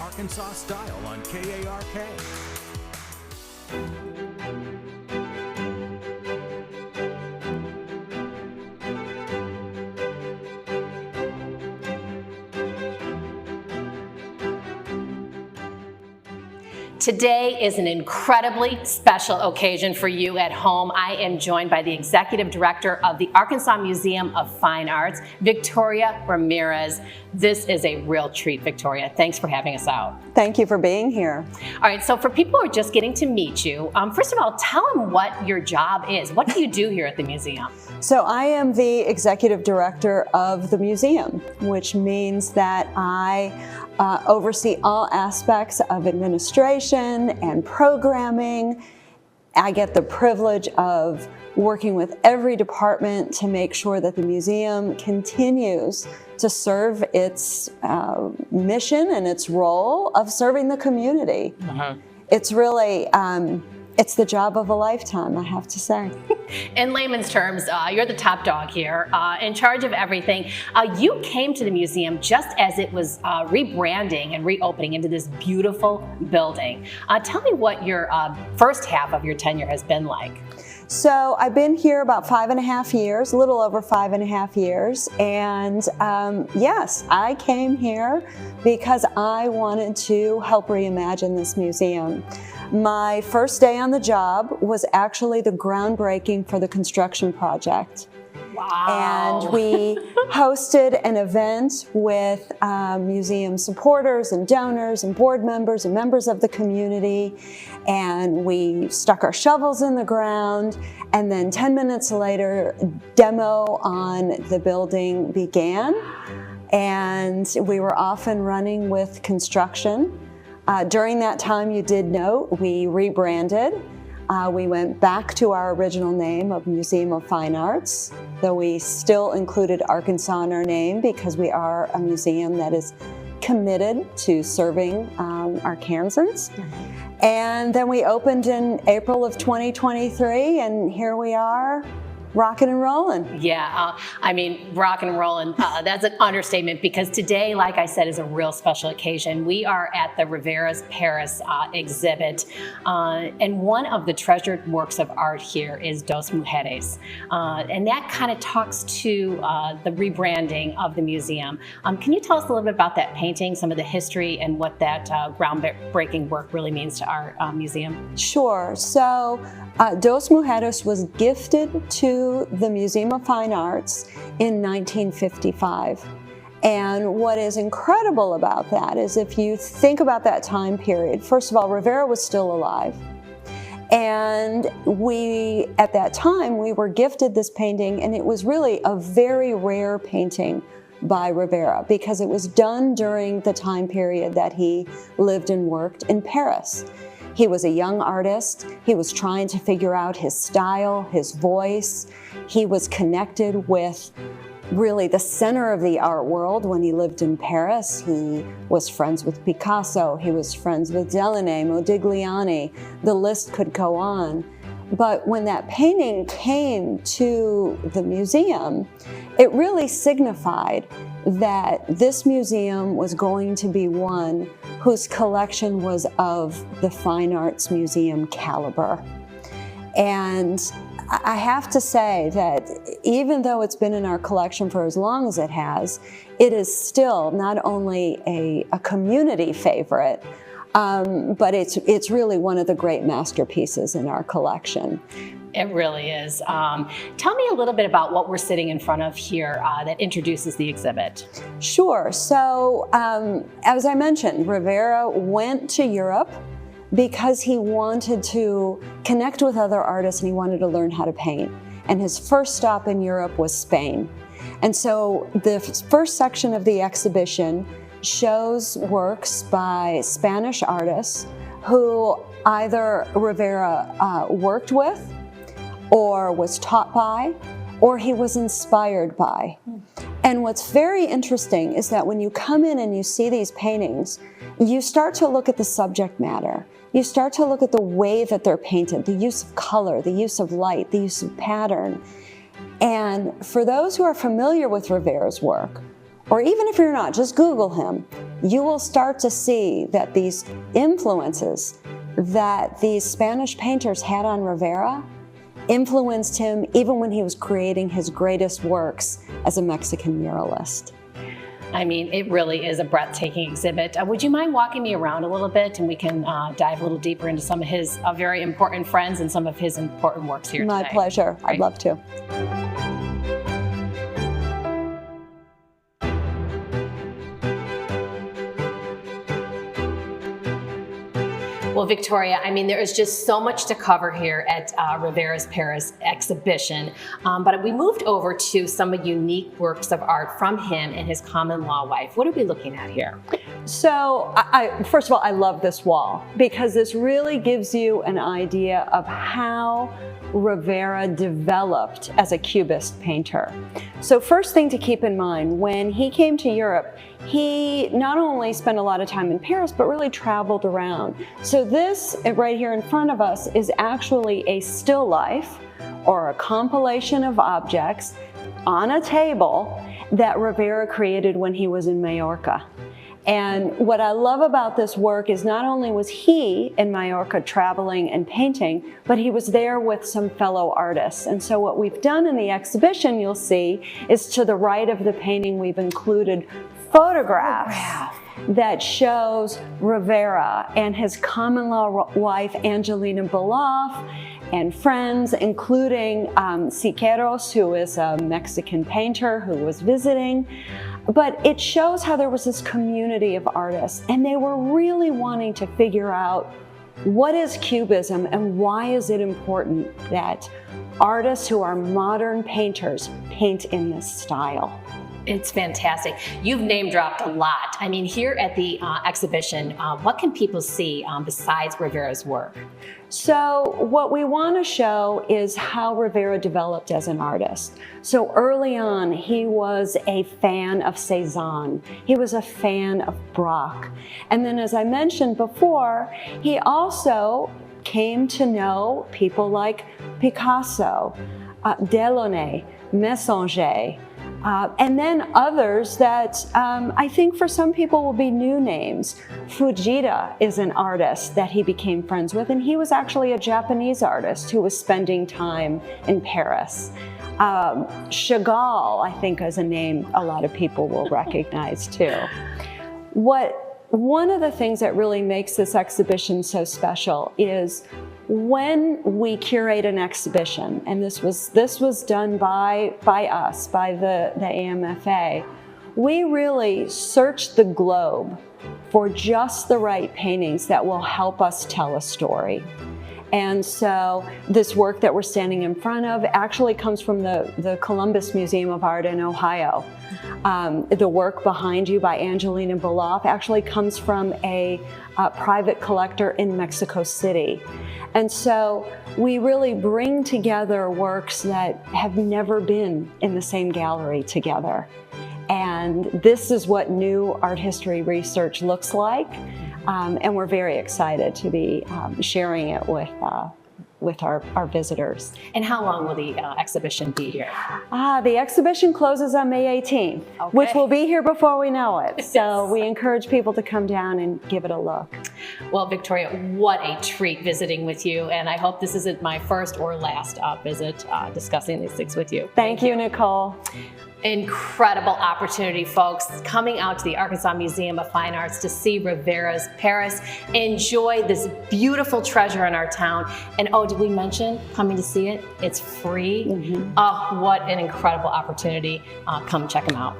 Arkansas Style on KARK. Today is an incredibly special occasion for you at home. I am joined by the Executive Director of the Arkansas Museum of Fine Arts, Victoria Ramirez. This is a real treat, Victoria. Thanks for having us out. Thank you for being here. All right, so for people who are just getting to meet you, first of all, tell them what your job is. What do you do here at the museum? So I am the Executive Director of the museum, which means that I oversee all aspects of administration and programming. I get the privilege of working with every department to make sure that the museum continues to serve its mission and its role of serving the community. It's really, it's the job of a lifetime, I have to say. In layman's terms, you're the top dog here, in charge of everything. You came to the museum just as it was rebranding and reopening into this beautiful building. Tell me what your first half of your tenure has been like. So I've been here about 5.5 years, a little over 5.5 years, and yes, I came here because I wanted to help reimagine this museum. My first day on the job was actually the groundbreaking for the construction project. Wow. And we hosted an event with museum supporters and donors and board members and members of the community. And we stuck our shovels in the ground. And then 10 minutes later, demo on the building began. And we were off and running with construction. During that time, you did note, we rebranded. We went back to our original name of Museum of Fine Arts, though we still included Arkansas in our name because we are a museum that is committed to serving Arkansans. And then we opened in April of 2023, and here we are, rocking and rolling. Yeah, I mean, rocking and rolling, that's an understatement because today, like I said, is a real special occasion. We are at the Rivera's Paris exhibit, and one of the treasured works of art here is Dos Mujeres, and that kind of talks to the rebranding of the museum. Can you tell us a little bit about that painting, some of the history, and what that groundbreaking work really means to our museum? Sure. So Dos Mujeres was gifted to the Museum of Fine Arts in 1955. And what is incredible about that is if you think about that time period, first of all, Rivera was still alive. And at that time, we were gifted this painting, and it was really a very rare painting by Rivera because it was done during the time period that he lived and worked in Paris. He was a young artist. He was trying to figure out his style, his voice. He was connected with really the center of the art world when he lived in Paris. He was friends with Picasso. He was friends with Delaunay, Modigliani. The list could go on. But when that painting came to the museum, it really signified that this museum was going to be one whose collection was of the Fine Arts Museum caliber. And I have to say that even though it's been in our collection for as long as it has, it is still not only a community favorite, but it's really one of the great masterpieces in our collection. It really is. Tell me a little bit about what we're sitting in front of here that introduces the exhibit. Sure. So, as I mentioned, Rivera went to Europe because he wanted to connect with other artists and he wanted to learn how to paint. And his first stop in Europe was Spain. And so the first section of the exhibition shows works by Spanish artists who either Rivera worked with, or was taught by, or he was inspired by. And what's very interesting is that when you come in and you see these paintings, you start to look at the subject matter. You start to look at the way that they're painted, the use of color, the use of light, the use of pattern. And for those who are familiar with Rivera's work, or even if you're not, just Google him, you will start to see that these influences that these Spanish painters had on Rivera influenced him even when he was creating his greatest works as a Mexican muralist. I mean, it really is a breathtaking exhibit. Would you mind walking me around a little bit, and we can dive a little deeper into some of his very important friends and some of his important works here today? My pleasure. I'd love to. Well, Victoria, I mean, there is just so much to cover here at Rivera's Paris exhibition, but we moved over to some unique works of art from him and his common law wife. What are we looking at here? So, first of all, I love this wall because this really gives you an idea of how Rivera developed as a Cubist painter. So first thing to keep in mind, when he came to Europe, he not only spent a lot of time in Paris, but really traveled around. So this right here in front of us is actually a still life or a compilation of objects on a table that Rivera created when he was in Majorca. And what I love about this work is not only was he in Majorca traveling and painting, but he was there with some fellow artists. And so what we've done in the exhibition, you'll see, is to the right of the painting we've included photographs that shows Rivera and his common law wife Angelina Beloff and friends, including Siqueiros, who is a Mexican painter who was visiting. But it shows how there was this community of artists, and they were really wanting to figure out what is Cubism and why is it important that artists who are modern painters paint in this style. It's fantastic. You've name dropped a lot. I mean, here at the exhibition, what can people see besides Rivera's work? So what we want to show is how Rivera developed as an artist. So early on, he was a fan of Cézanne. He was a fan of Braque. And then, as I mentioned before, he also came to know people like Picasso, Delaunay, Messenger, and then others that I think for some people will be new names. Fujita is an artist that he became friends with, and he was actually a Japanese artist who was spending time in Paris. Chagall, I think, is a name a lot of people will recognize too. One of the things that really makes this exhibition so special is when we curate an exhibition, and this was done by us, by the AMFA, we really search the globe for just the right paintings that will help us tell a story. And so this work that we're standing in front of actually comes from the Columbus Museum of Art in Ohio. The work behind you by Angelina Beloff actually comes from a private collector in Mexico City. And so we really bring together works that have never been in the same gallery together. And this is what new art history research looks like. And we're very excited to be sharing it with our visitors. And how long will the exhibition be here? The exhibition closes on May 18th, which will be here before we know it. So we encourage people to come down and give it a look. Well, Victoria, what a treat visiting with you. And I hope this isn't my first or last visit discussing these things with you. Thank you, Nicole. Incredible opportunity, folks, coming out to the Arkansas Museum of Fine Arts to see Rivera's Paris. Enjoy this beautiful treasure in our town. And oh, did we mention coming to see it? It's free. Oh, what an incredible opportunity. Come check them out.